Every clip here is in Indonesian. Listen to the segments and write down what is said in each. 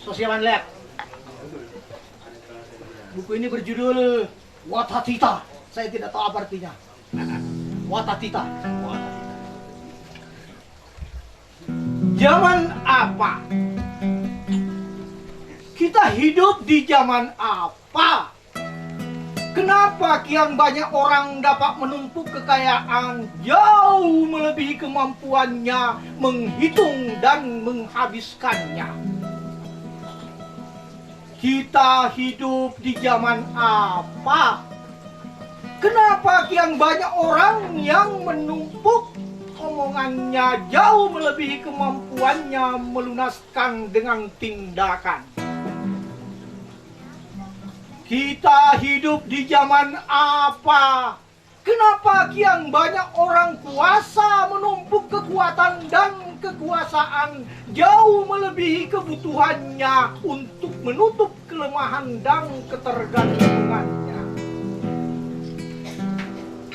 Sosialan lihat. Buku ini berjudul Watatita. Saya tidak tahu apa artinya. Watatita. Zaman apa? Kita hidup di zaman apa? Kenapa kian banyak orang dapat menumpuk kekayaan jauh melebihi kemampuannya menghitung dan menghabiskannya? Kita hidup di zaman apa? Kenapa kian banyak orang yang menumpuk omongannya jauh melebihi kemampuannya melunaskan dengan tindakan? Kita hidup di zaman apa? Kenapa kian banyak orang kuasa menumpuk kekuatan dan kekuasaan jauh melebihi kebutuhannya untuk menutup kelemahan dan ketergantungannya?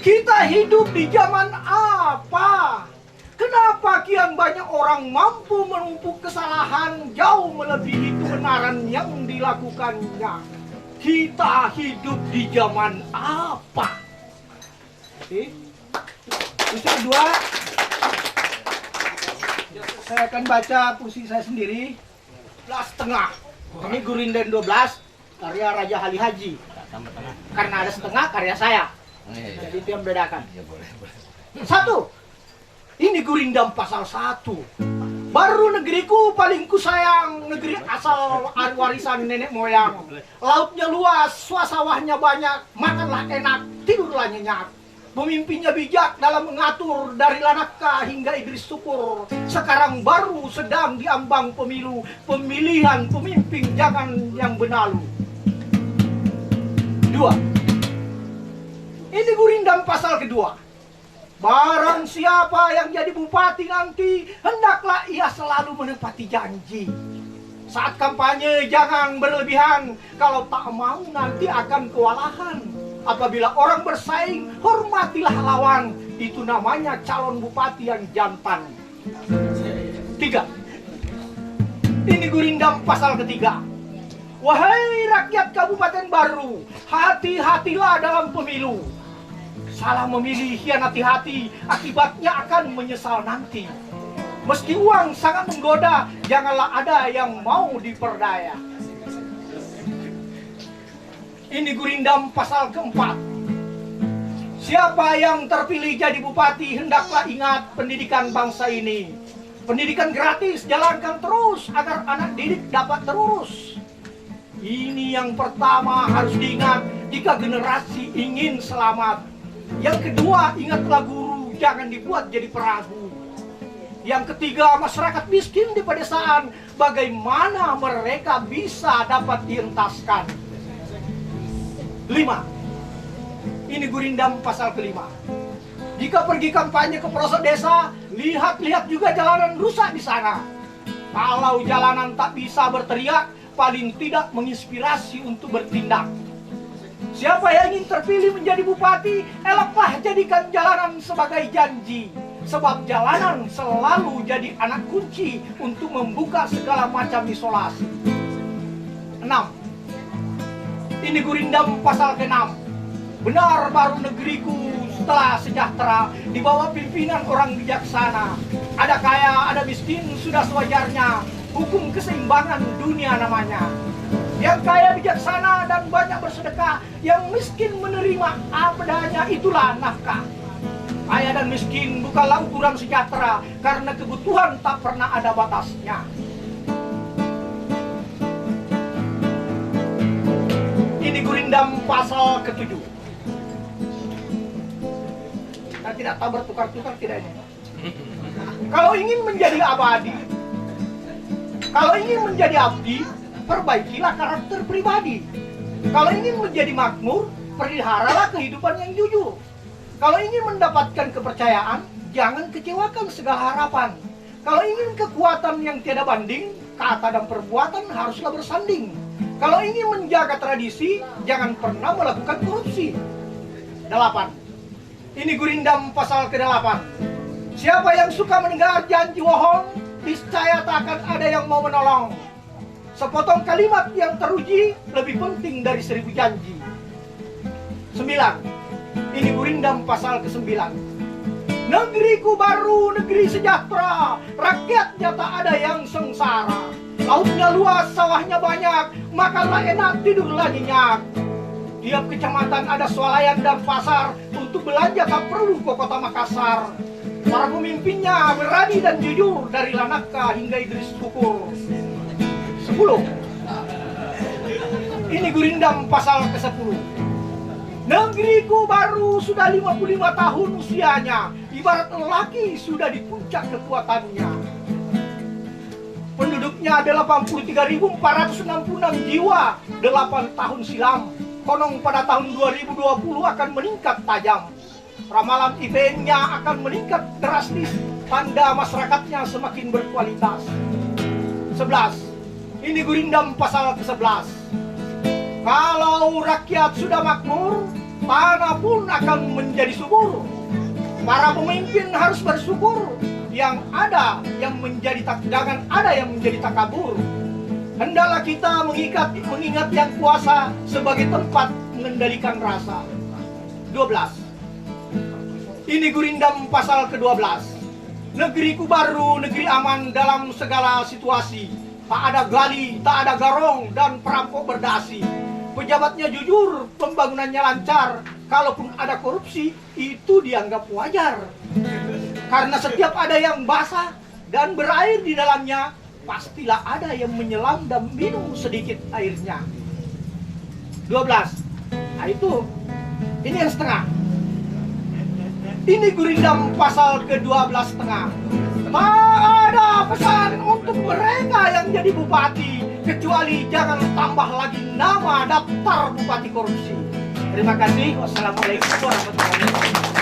Kita hidup di zaman apa? Kenapa kian banyak orang mampu menumpuk kesalahan jauh melebihi kebenaran yang dilakukannya? Kita hidup di zaman apa? Oke. Puisi kedua, saya akan baca puisi saya sendiri. 12,5. Ini Gurinden 12, karya Raja Ali Haji. Karena ada setengah karya saya. Jadi itu yang membedakan. 1. Ini Gurindam pasal 1. Baru negeriku paling kusayang, negeri asal warisan nenek moyang. Lautnya luas, sawahnya banyak, makanlah enak, tidurlah nyenyak. Pemimpinnya bijak dalam mengatur dari Lanaka hingga Idris Syukur. Sekarang baru sedang diambang pemilu, pemilihan pemimpin jangan yang benalu. 2. Ini Gurindam pasal kedua. Barang siapa yang jadi bupati nanti, hendaklah ia selalu menepati janji. Saat kampanye jangan berlebihan, kalau tak mau nanti akan kewalahan. Apabila orang bersaing, hormatilah lawan. Itu namanya calon bupati yang jantan. 3. Ini Gurindam pasal ketiga. Wahai rakyat Kabupaten Baru, hati-hatilah dalam pemilu. Salah memilih, hianati hati, akibatnya akan menyesal nanti. Meski uang sangat menggoda, janganlah ada yang mau diperdaya. Ini Gurindam pasal keempat. Siapa yang terpilih jadi bupati, hendaklah ingat pendidikan bangsa ini. Pendidikan gratis, jalankan terus agar anak didik dapat terurus. Ini yang pertama harus diingat jika generasi ingin selamat. Yang kedua, ingatlah guru, jangan dibuat jadi peragu. Yang ketiga, masyarakat miskin di pedesaan, bagaimana mereka bisa dapat dientaskan. 5. Ini Gurindam pasal kelima. Jika pergi kampanye ke pelosok desa, lihat-lihat juga jalanan rusak di sana. Kalau jalanan tak bisa berteriak, paling tidak menginspirasi untuk bertindak. Siapa yang ingin terpilih menjadi bupati, eloklah jadikan jalanan sebagai janji. Sebab jalanan selalu jadi anak kunci untuk membuka segala macam isolasi. 6. Ini Gurindam pasal ke-6. Benar baru negeriku setelah sejahtera di bawah pimpinan orang bijaksana. Ada kaya, ada miskin, sudah sewajarnya. Hukum keseimbangan dunia namanya. Yang kaya bijaksana dan banyak bersedekah, yang miskin menerima apa adanya, itulah nafkah. Kaya dan miskin bukanlah ukuran sejahtera, karena kebutuhan tak pernah ada batasnya. Ini Gurindam pasal ke-7. Kita tidak tahu bertukar-tukar tidak ini. Kalau ingin menjadi abadi, kalau ingin menjadi abdi, perbaikilah karakter pribadi. Kalau ingin menjadi makmur, peliharalah kehidupan yang jujur. Kalau ingin mendapatkan kepercayaan, jangan kecewakan segala harapan. Kalau ingin kekuatan yang tiada banding, kata dan perbuatan haruslah bersanding. Kalau ingin menjaga tradisi, jangan pernah melakukan korupsi. 8. Ini Gurindam pasal ke-8. Siapa yang suka mendengar janji bohong, niscaya tak akan ada yang mau menolong. Sepotong kalimat yang teruji lebih penting dari 1000 janji. 9. Ini Gurindam pasal ke-9. Negeriku baru, negeri sejahtera, rakyatnya tak ada yang sengsara. Lautnya luas, sawahnya banyak, makanlah enak, tidurlah nyenyak. Tiap kecamatan ada swalayan dan pasar, untuk belanja tak perlu ke kota Makassar. Para pemimpinnya berani dan jujur, dari Lanaka hingga Idris Syukur. 10. Ini Gurindam pasal ke-10. Negeriku baru sudah 55 tahun usianya, ibarat lelaki sudah di puncak kekuatannya. Penduduknya 83.466 jiwa, 8 tahun silam. Konon pada tahun 2020 akan meningkat tajam. Ramalan IPN-nya akan meningkat drastis, tanda masyarakatnya semakin berkualitas. 11. Ini Gurindam pasal ke-11. Kalau rakyat sudah makmur, tanah pun akan menjadi subur. Para pemimpin harus bersyukur, yang ada yang menjadi jangan ada yang menjadi takabur. Hendaklah kita mengingat yang kuasa sebagai tempat mengendalikan rasa. 12. Ini Gurindam pasal ke-12. Negeriku baru, negeri aman dalam segala situasi. Tak ada gali, tak ada garong, dan perampok berdasi. Pejabatnya jujur, pembangunannya lancar. Kalaupun ada korupsi, itu dianggap wajar. Karena setiap ada yang basah dan berair di dalamnya, pastilah ada yang menyelam dan minum sedikit airnya. 12. Nah itu, ini yang setengah. Ini Gurindam pasal ke-12 setengah. Tak ada pesan untuk mereka yang jadi bupati, kecuali jangan tambah lagi nama daftar bupati korupsi. Terima kasih. Wassalamualaikum warahmatullahi wabarakatuh.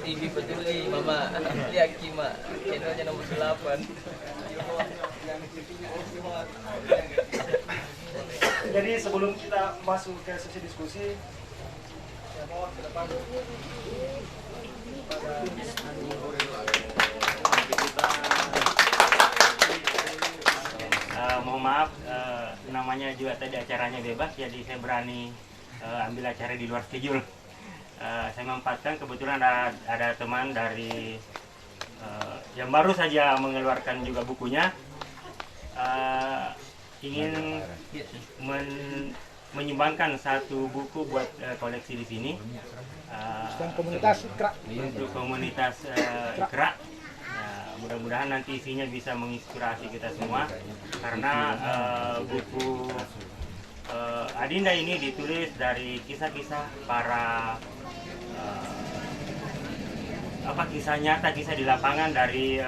TV peduli mama lihat Kima channelnya nomor 8. Jadi sebelum kita masuk ke sesi diskusi, saya mohon ke depan mohon maaf, namanya juga tadi acaranya bebas, jadi saya berani ambil acara di luar schedule. Saya memanfaatkan kebetulan ada teman dari yang baru saja mengeluarkan juga bukunya, ingin menyumbangkan satu buku buat koleksi di sini Komunitas IKRA. untuk komunitas IKRA. Mudah-mudahan nanti isinya bisa menginspirasi kita semua, karena buku Adinda ini ditulis dari kisah-kisah para kisah nyata, kisah di lapangan dari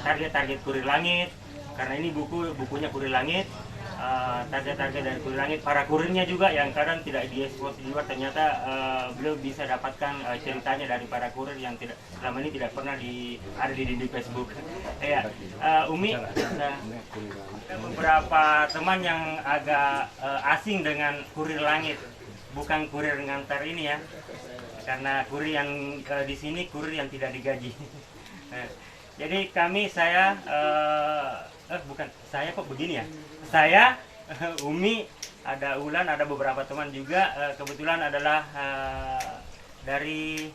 target-target Kurir Langit, karena ini bukunya Kurir Langit. Target-target dari Kurir Langit, para kurirnya juga yang kadang tidak diekspos di luar, ternyata beliau bisa dapatkan ceritanya dari para kurir yang selama ini tidak pernah ada di Facebook. Ya, Umi, beberapa teman yang agak asing dengan Kurir Langit, bukan kurir ngantar ini ya, karena kurir yang di sini kurir yang tidak digaji. Jadi saya kok begini ya. Saya, Umi, ada Ulan, ada beberapa teman juga. Kebetulan adalah dari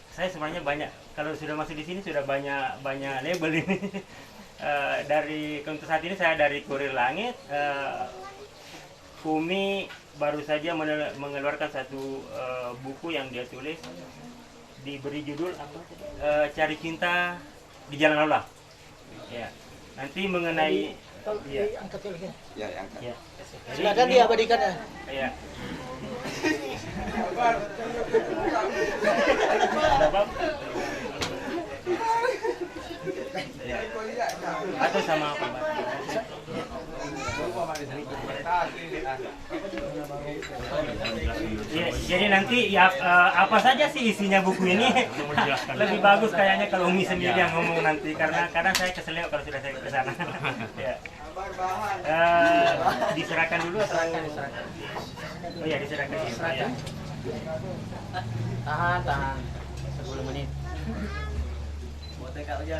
saya sebenarnya banyak. Kalau sudah masuk di sini sudah banyak label ini. Untuk saat ini saya dari Kurir Langit. Umi baru saja mengeluarkan satu buku yang dia tulis, diberi judul apa? Cari Cinta di Jalan Allah. Ya. Nanti mengenai Angkat lagi. Ya, angkat. ya. Silakan diabadikan ya. Iya. Ada Bang? Ya. Atau sama apa, Bang? Ya, jadi nanti ya apa saja sih isinya buku ini lebih bagus kayaknya kalau Umi sendiri yang ngomong nanti, karena kadang saya keselnya kalau sudah saya ke sana. Ya. Diserahkan dulu atau? Oh ya, diserahkan dulu ya. Tahan 10 menit. Mau tekak aja.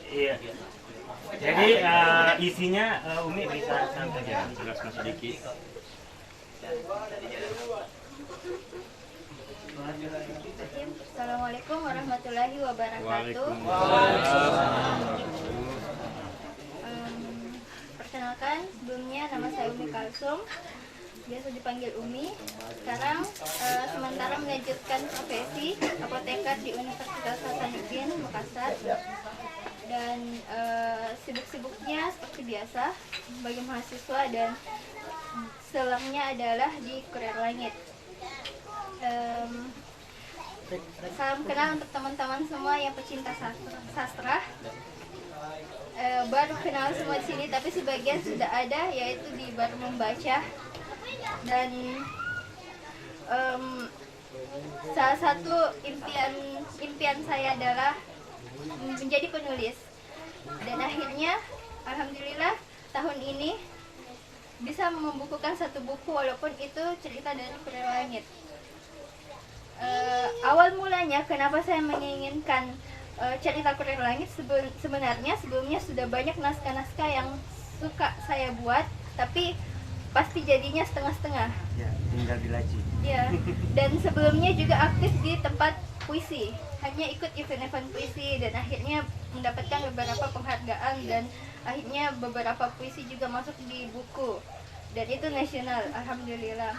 Iya. Jadi isinya Umi bisa sampaikan, jelaskan sedikit. Assalamualaikum warahmatullahi wabarakatuh. Perkenalkan, sebelumnya nama saya Umi Kalsum, biasa dipanggil Umi. Sekarang sementara melanjutkan profesi apoteker di Universitas Hasanuddin Makassar. Dan sibuk-sibuknya seperti biasa bagi mahasiswa, dan selangnya adalah di Kurir Langit. Salam kenal untuk teman-teman semua yang pecinta sastra. Baru kenal semua di sini, tapi sebagian sudah ada, yaitu di baru membaca. Dan salah satu impian saya adalah menjadi penulis. Dan akhirnya, alhamdulillah tahun ini bisa membukukan satu buku, walaupun itu cerita dari Kurir Langit. Awal mulanya kenapa saya menginginkan cerita Kurir Langit, sebenarnya sebelumnya sudah banyak naskah-naskah yang suka saya buat, tapi pasti jadinya setengah-setengah. Ya, tinggal dilaji. Ya, dan sebelumnya juga aktif di tempat puisi, hanya ikut event-event puisi, dan akhirnya mendapatkan beberapa penghargaan, dan akhirnya beberapa puisi juga masuk di buku, dan itu nasional, alhamdulillah.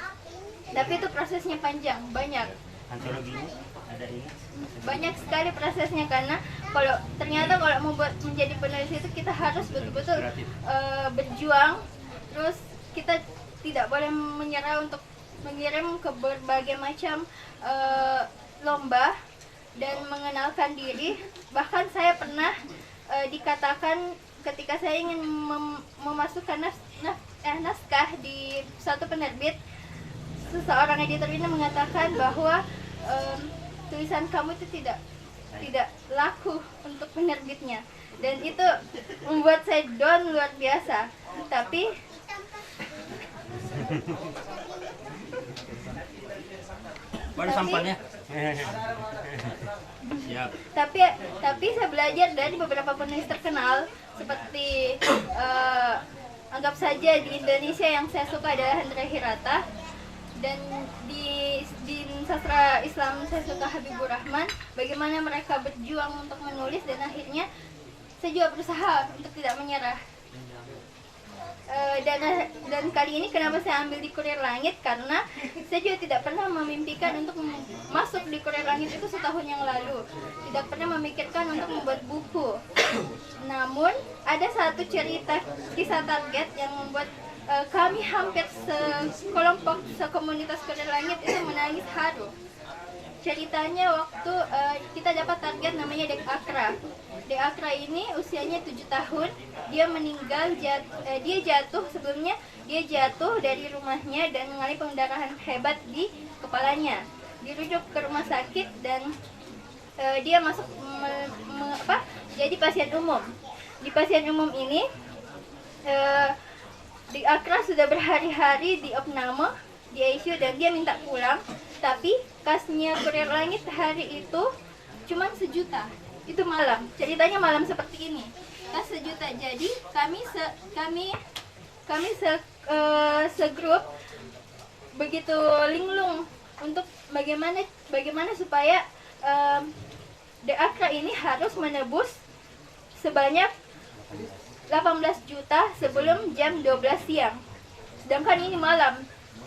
Tapi itu prosesnya panjang, banyak. Antologinya ada ini? Banyak sekali prosesnya, karena ternyata kalau mau menjadi penulis itu kita harus betul-betul berjuang, terus kita tidak boleh menyerah untuk mengirim ke berbagai macam lomba dan mengenalkan diri. Bahkan saya pernah dikatakan ketika saya ingin memasukkan naskah di suatu penerbit, seseorang editor ini mengatakan bahwa tulisan kamu itu tidak laku untuk penerbitnya, dan itu membuat saya down luar biasa. Tapi Baru sampelnya. Siap. Tapi saya belajar dari beberapa penulis terkenal, seperti anggap saja di Indonesia yang saya suka adalah Hendra Hirata, dan di sastra Islam saya suka Habibur Rahman. Bagaimana mereka berjuang untuk menulis, dan akhirnya saya juga berusaha untuk tidak menyerah. Dan kali ini kenapa saya ambil di Kurir Langit, karena saya juga tidak pernah memimpikan untuk masuk di Kurir Langit itu setahun yang lalu. Tidak pernah memikirkan untuk membuat buku. Namun ada satu cerita kisah target yang membuat kami hampir sekelompok sekomunitas Kurir Langit itu menangis haru. Ceritanya waktu kita dapat target namanya Dek Akra. Dek Akra ini usianya 7 tahun. Dia meninggal, dia jatuh dari rumahnya dan mengalami pendarahan hebat di kepalanya. Dirujuk ke rumah sakit, dan dia masuk jadi pasien umum. Di pasien umum ini Dek Akra sudah berhari-hari di opname, di ICU, dan dia minta pulang. Tapi kasnya Kurir Langit hari itu cuma 1 juta. Itu malam. Ceritanya malam seperti ini. Kas 1 juta. Jadi kami segrup begitu linglung untuk bagaimana supaya Dek Akra ini harus menebus sebanyak 18 juta sebelum jam 12 siang. Sedangkan ini malam.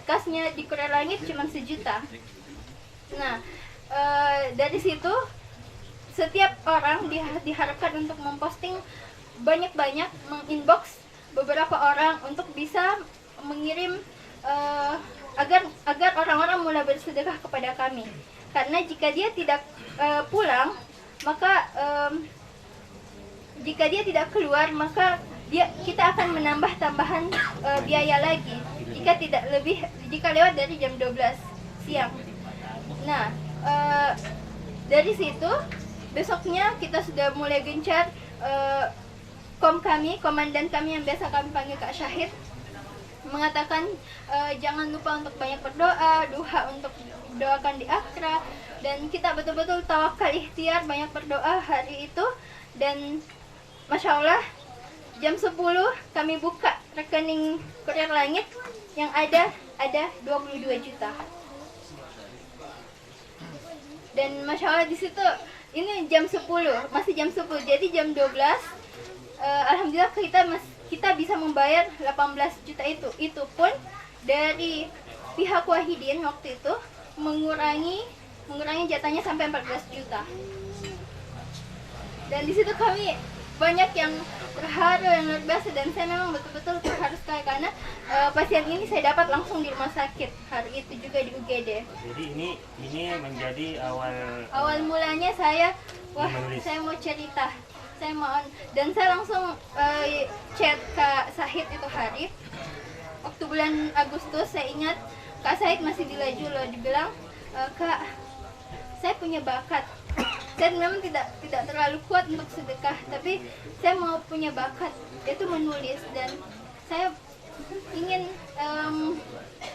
Kasnya di Kurir Langit cuma 1 juta. Nah, dari situ setiap orang diharapkan untuk memposting banyak-banyak, menginbox beberapa orang untuk bisa mengirim agar orang-orang mulai bersedekah kepada kami. Karena jika dia tidak pulang, maka jika dia tidak keluar, maka kita akan menambah tambahan biaya lagi jika lewat dari jam 12 siang. Nah, dari situ besoknya kita sudah mulai gencar, komandan kami yang biasa kami panggil Kak Syahid mengatakan jangan lupa untuk banyak berdoa, duha untuk doakan di akra, dan kita betul-betul tawakal ikhtiar banyak berdoa hari itu. Dan Masya Allah, jam 10 kami buka rekening Kurir Langit yang ada 22 juta. Dan Masya Allah di situ ini jam 10, masih jam 10. Jadi jam 12 alhamdulillah kita bisa membayar 18 juta itu. Itu pun dari pihak Wahidin waktu itu mengurangi jatahnya sampai 14 juta. Dan di situ kami banyak yang terharu, yang luar biasa, dan saya memang betul-betul terharu sekali karena pasien ini saya dapat langsung di rumah sakit hari itu juga di UGD. Jadi ini menjadi awal mulanya saya mau cerita, dan saya langsung chat Kak Syahid itu hari waktu bulan Agustus. Saya ingat Kak Syahid masih di Laju loh, dibilang, Kak, saya punya bakat. Saya memang tidak terlalu kuat untuk sedekah, tapi saya mau punya bakat, yaitu menulis, dan saya ingin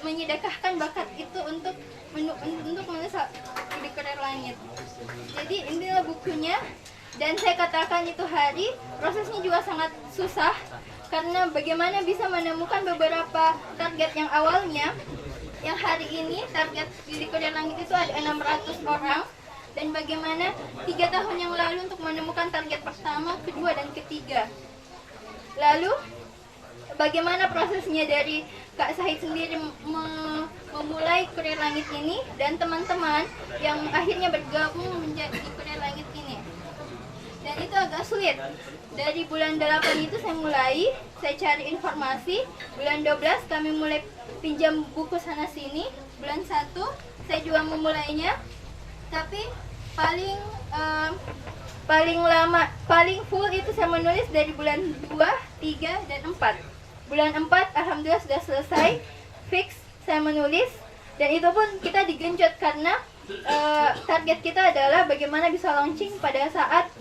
menyedekahkan bakat itu untuk menulis di Kurir Langit. Jadi inilah bukunya, dan saya katakan itu hari prosesnya juga sangat susah karena bagaimana bisa menemukan beberapa target yang awalnya, yang hari ini target di Kurir Langit itu ada 600 orang. Dan bagaimana 3 tahun yang lalu untuk menemukan target pertama, kedua, dan ketiga. Lalu bagaimana prosesnya dari Kak Syahid sendiri memulai Kurir Langit ini, dan teman-teman yang akhirnya bergabung menjadi Kurir Langit ini. Dan itu agak sulit. Dari bulan 8 itu saya cari informasi. Bulan 12 kami mulai pinjam buku sana sini. Bulan 1 saya juga memulainya. Tapi paling full itu saya menulis dari bulan 2, 3, dan 4. Bulan 4 alhamdulillah sudah selesai, fix saya menulis, dan itu pun kita digenjot karena target kita adalah bagaimana bisa launching pada saat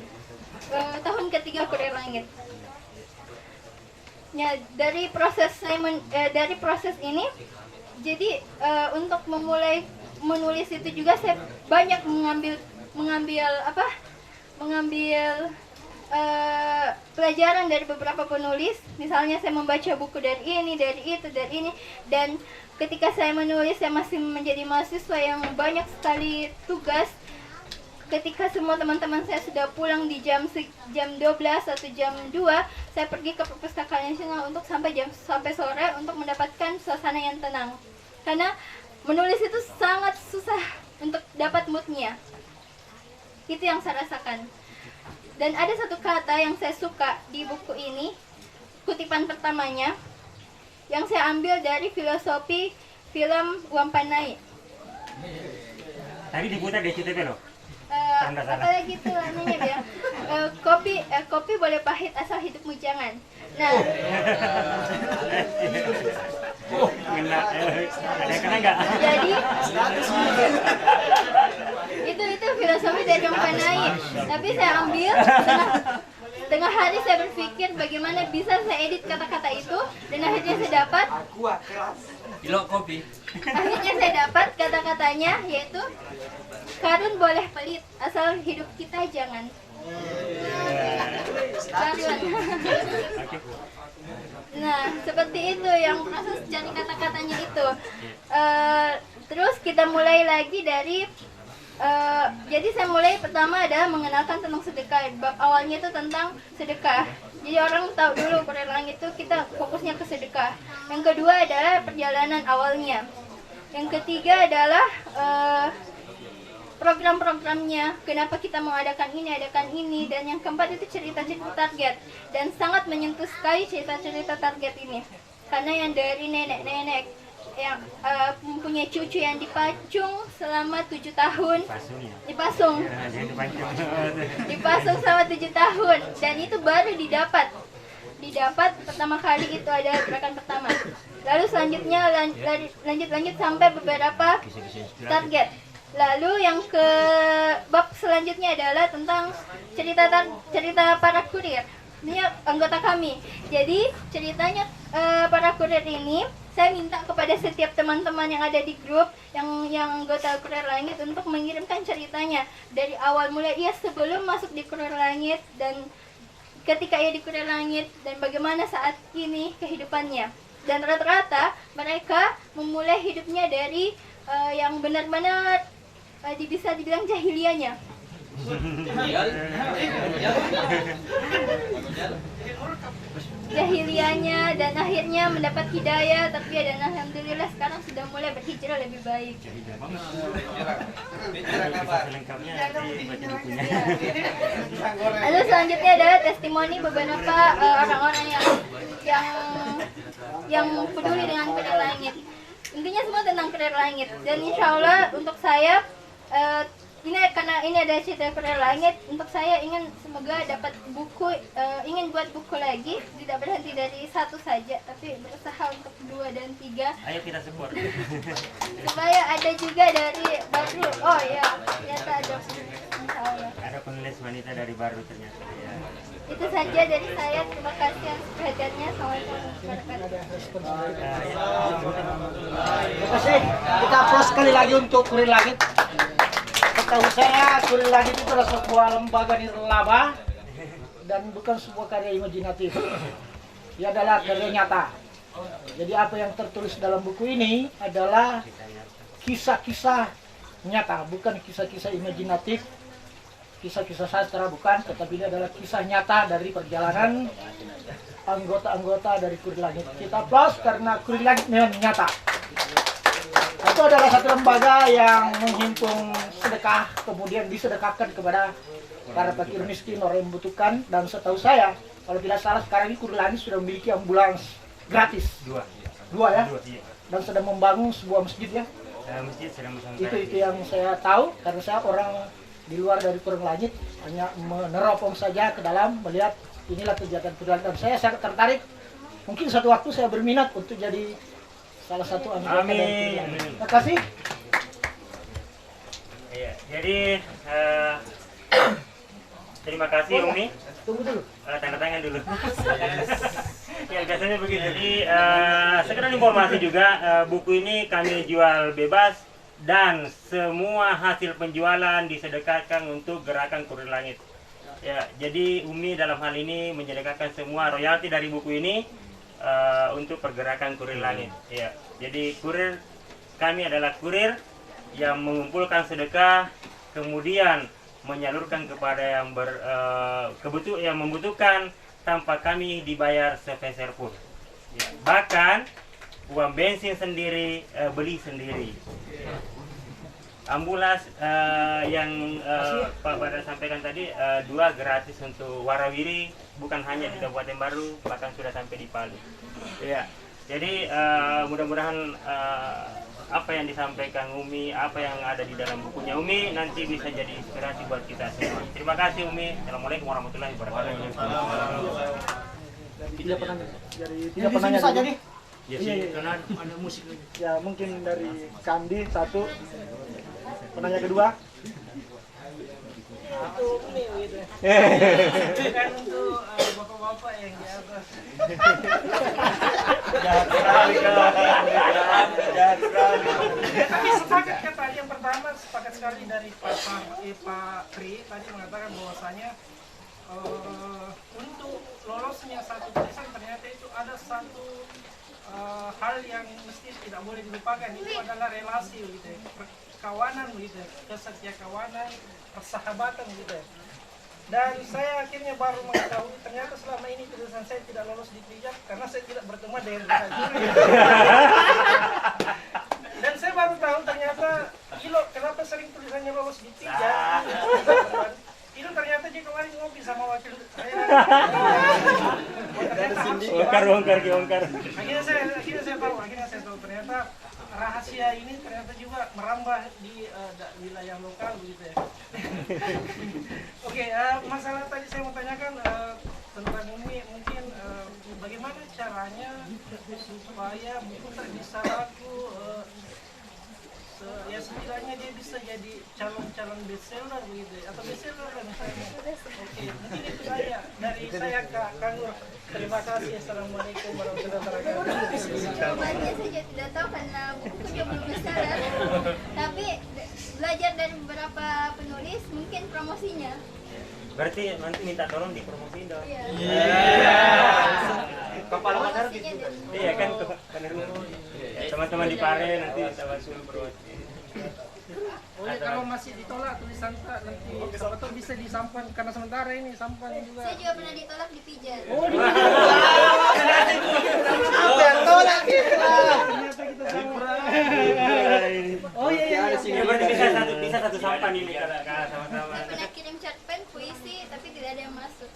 tahun ketiga Kurir Langit. Ya, dari proses ini, jadi untuk memulai menulis itu juga saya banyak mengambil pelajaran dari beberapa penulis. Misalnya saya membaca buku dari ini, dari itu, dari ini. Dan ketika saya menulis, saya masih menjadi mahasiswa yang banyak sekali tugas. Ketika semua teman-teman saya sudah pulang di jam 12 atau jam 2, saya pergi ke Perpustakaan Nasional untuk sampai sore untuk mendapatkan suasana yang tenang. Karena menulis itu sangat susah untuk dapat moodnya. Itu yang saya rasakan. Dan ada satu kata yang saya suka di buku ini, kutipan pertamanya, yang saya ambil dari filosofi film Uang Panai. Tadi diputar di CTV loh. Apalagi itu namanya dia. Kopi boleh pahit asal hidupmu jangan. Nah, ada yang kena nggak? Jadi itu filosofi dari Uang Panai. Tapi saya ambil tengah hari saya berpikir bagaimana bisa saya edit kata-kata itu, dan akhirnya saya dapat. Akhirnya saya dapat kata-katanya, yaitu karun boleh pelit asal hidup kita jangan. Karun. Nah, seperti itu yang proses cari kata-katanya itu. Terus kita mulai lagi dari jadi saya mulai pertama adalah mengenalkan tentang sedekah. Bab awalnya itu tentang sedekah. Jadi orang tahu dulu Kurir Langit itu kita fokusnya ke sedekah. Yang kedua adalah perjalanan awalnya. Yang ketiga adalah program-programnya, kenapa kita mau adakan ini, dan yang keempat itu cerita-cerita target. Dan sangat menyentuh sekali cerita-cerita target ini, karena yang dari nenek-nenek yang mempunyai cucu yang dipacung selama 7 tahun. Pasung ya. Dipasung. Ya, jangan dipancung. Dipasung selama 7 tahun dan itu baru didapat pertama kali, itu ada gerakan pertama. Lalu selanjutnya lanjut sampai beberapa target. Lalu yang ke bab selanjutnya adalah tentang cerita para kurir. Ini anggota kami. Jadi ceritanya para kurir ini, saya minta kepada setiap teman-teman yang ada di grup yang anggota Kurir Langit untuk mengirimkan ceritanya dari awal mulai ia sebelum masuk di Kurir Langit dan ketika ia di Kurir Langit dan bagaimana saat ini kehidupannya. Dan rata-rata mereka memulai hidupnya dari yang benar-benar bisa dibilang jahilianya. Jahilianya dan akhirnya mendapat hidayah, tapi dan alhamdulillah sekarang sudah mulai berhijrah lebih baik. Selengkapnya nanti baca bukunya. Lalu selanjutnya adalah testimoni beberapa orang-orang yang peduli dengan Kurir Langit. Intinya semua tentang Kurir Langit, dan insya Allah untuk saya karena ini ada cerita Kurir Langit, untuk saya ingin semoga dapat buku, ingin buat buku lagi, tidak berhenti dari 1 saja, tapi berusaha untuk 2 dan 3. Ayo kita support. Supaya ada juga dari baru. Oh ya, ternyata ada. Insya Allah. Ada penulis wanita dari baru ternyata ya. Itu saja dari saya. Terima kasih atas perhatiannya. Assalamualaikum warahmatullahi Terima kasih. Kita aplaus sekali lagi untuk Kurir Langit. Setahu saya Kurir Langit itu adalah sebuah lembaga nirlaba dan bukan sebuah karya imajinatif. Ia adalah karya nyata. Jadi apa yang tertulis dalam buku ini adalah kisah-kisah nyata, bukan kisah-kisah imajinatif, kisah-kisah sastra bukan, tetapi ini adalah kisah nyata dari perjalanan anggota-anggota dari Kurir Langit. Kita aplaus karena Kurir Langit memang nyata. Itu adalah satu lembaga yang menghimpun sedekah, kemudian disedekahkan kepada para fakir miskin, orang yang membutuhkan. Dan setahu saya, kalau tidak salah sekarang ini Kurir Langit sudah memiliki ambulans gratis. Dua ya? Iya. Dan sedang membangun sebuah masjid ya? Masjid sedang Itu yang saya tahu, karena saya orang di luar dari Kurir Langit, hanya meneropong saja ke dalam, melihat inilah kegiatan Kurir Langit. Dan saya sangat tertarik, mungkin satu waktu saya berminat untuk jadi salah satu anggota dari Kurir Langit. Terima kasih. Iya, jadi terima kasih Umi. Tunggu dulu. Tanda tangan dulu. Ya biasanya begitu. Jadi sekedar informasi juga, buku ini kami jual bebas dan semua hasil penjualan disedekahkan untuk gerakan Kurir Langit. Ya, jadi Umi dalam hal ini menyedekahkan semua royalti dari buku ini untuk pergerakan Kurir Langit. Ya, jadi kurir kami adalah kurir yang mengumpulkan sedekah, kemudian menyalurkan kepada yang membutuhkan tanpa kami dibayar sepeser pun. Ya, bahkan uang bensin sendiri, beli sendiri. Ambulans yang Pak Badar sampaikan tadi, 2 gratis untuk warawiri, bukan hanya di Kabupaten Baru, bahkan sudah sampai di Palu. Ya, jadi mudah-mudahan apa yang disampaikan Umi, apa yang ada di dalam bukunya Umi nanti bisa jadi inspirasi buat kita semua. Terima kasih Umi. Assalamualaikum warahmatullahi wabarakatuh. Tidak pernah saja nih. Ya sih, karena ada musik lagi. Ya mungkin dari Kandi satu, penanya kedua. Kan untuk bapak-bapak yang di atas. Jahat sekali kau. Jahat sekali. Tapi sepakat kan tadi yang pertama, sepakat sekali dari Pak Pri tadi mengatakan bahwasanya untuk lolosnya satu tulisan ternyata itu ada satu hal yang mesti tidak boleh dilupakan, itu adalah relasi gitu ya. Kawanan gitu, kesetia kawanan, persahabatan gitu. Dan saya akhirnya baru mengetahui ternyata selama ini tulisan saya tidak lolos di Trijak karena saya tidak bertemu dengan Juri. Dan saya baru tahu ternyata Ilo kenapa sering tulisannya lolos di Trijak. Itu ternyata dia kemarin ngopi sama wakil saya. Bongkar. Akhirnya saya tahu ternyata rahasia ini ternyata juga merambah di wilayah lokal begitu ya. Oke, masalah tadi saya mau tanyakan tentang ini mungkin bagaimana caranya supaya buku tak bisa laku ya setidaknya dia bisa jadi calon bestseller begitu ya, atau bestseller lah misalnya. Oke, mungkin itu saja dari saya Kak Kanggur. Terima kasih. Assalamualaikum warahmatullahi wabarakatuh. Jawabannya saya tidak tahu karena buku juga belum bestseller. Tapi belajar dari beberapa penulis mungkin promosinya. Berarti nanti minta tolong dipromosiin dong. Iya. Kepala Madar Promosinya gitu kan. dulu. Iya kan teman-teman di Pare nanti kita bantu promosi. Oh ya, kalau masih ditolak tulisan tak nanti siapa tahu bisa disampan karena sementara ini sampan juga. Saya juga pernah ditolak di pijat. Apa yang tolak kita? Ternyata kita sama. Oh iya iya. Ya berarti bisa satu sampan ini kalau sama-sama. Saya pernah kirim cerpen puisi tapi tidak ada yang masuk.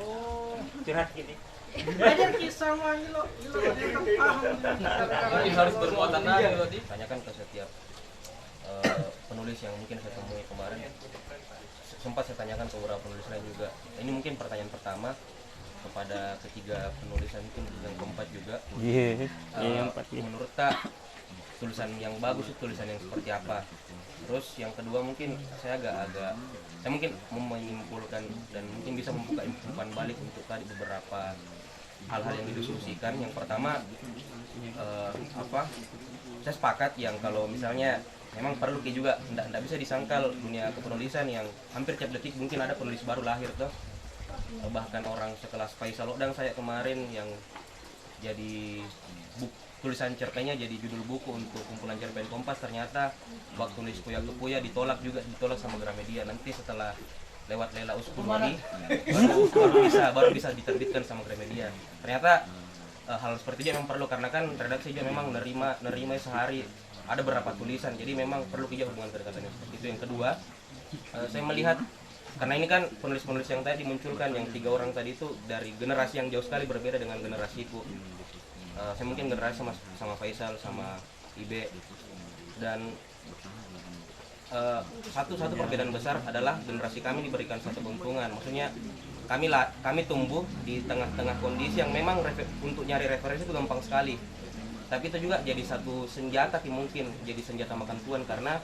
Oh, Curhat gini. belajar kisah mah lo tetap paham. Jadi harus bermuatan lagi loh di. Tanyakan ke setiap penulis yang mungkin saya temui kemarin. Sempat saya tanyakan ke beberapa penulis lain juga. Ini mungkin pertanyaan pertama kepada ketiga penulis mungkin yang keempat juga. Menurut tak tulisan yang bagus itu tulisan yang seperti apa? Terus yang kedua mungkin saya agak saya mungkin mau menyimpulkan dan mungkin bisa membuka umpan balik untuk tadi beberapa hal-hal yang didiskusikan. Yang pertama saya sepakat yang kalau misalnya memang perlu juga tidak bisa disangkal dunia kepenulisan yang hampir tiap detik mungkin ada penulis baru lahir tuh. Bahkan orang sekelas Faisal Odang saya kemarin yang jadi tulisan cerpennya jadi judul buku untuk kumpulan cerpen Kompas, ternyata waktu nulis Puya ke Puya ditolak sama Gramedia. Nanti setelah lewat Lela Uskulwani baru bisa diterbitkan sama Gramedia. Ternyata hal seperti itu memang perlu karena kan redaksi juga memang nerima sehari ada beberapa tulisan, jadi memang perlu juga hubungan kedekatan yang seperti itu. Yang kedua, saya melihat karena ini kan penulis-penulis yang tadi dimunculkan yang 3 orang tadi itu dari generasi yang jauh sekali berbeda dengan generasiku. Saya mungkin generasi sama Faisal sama Ibe, dan satu perbedaan besar adalah generasi kami diberikan satu keuntungan. Maksudnya kami tumbuh di tengah-tengah kondisi yang memang untuk nyari referensi itu gampang sekali. Tapi itu juga jadi satu senjata mungkin jadi senjata makan tuan karena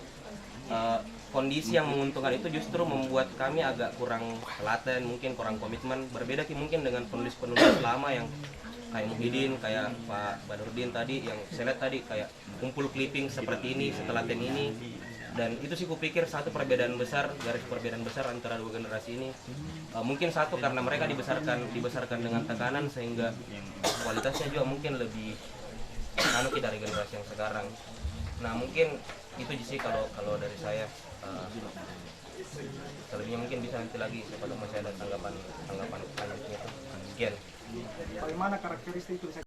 kondisi yang menguntungkan itu justru membuat kami agak kurang telaten, mungkin kurang komitmen. Berbeda mungkin dengan penulis-penulis lama yang kayak Muhyiddin, kayak Pak Badurdin tadi yang saya lihat tadi kayak kumpul clipping seperti ini, setelaten ini. Dan itu sih kupikir satu perbedaan besar, garis perbedaan besar antara dua generasi ini. Mungkin satu karena mereka dibesarkan dengan tekanan sehingga kualitasnya juga mungkin lebih dari generasi yang sekarang. Nah mungkin itu sih kalau dari saya. Selebihnya mungkin bisa nanti lagi siapa tahu masih ada tanggapan selanjutnya. Sekian. Bagaimana karakteristik tulisan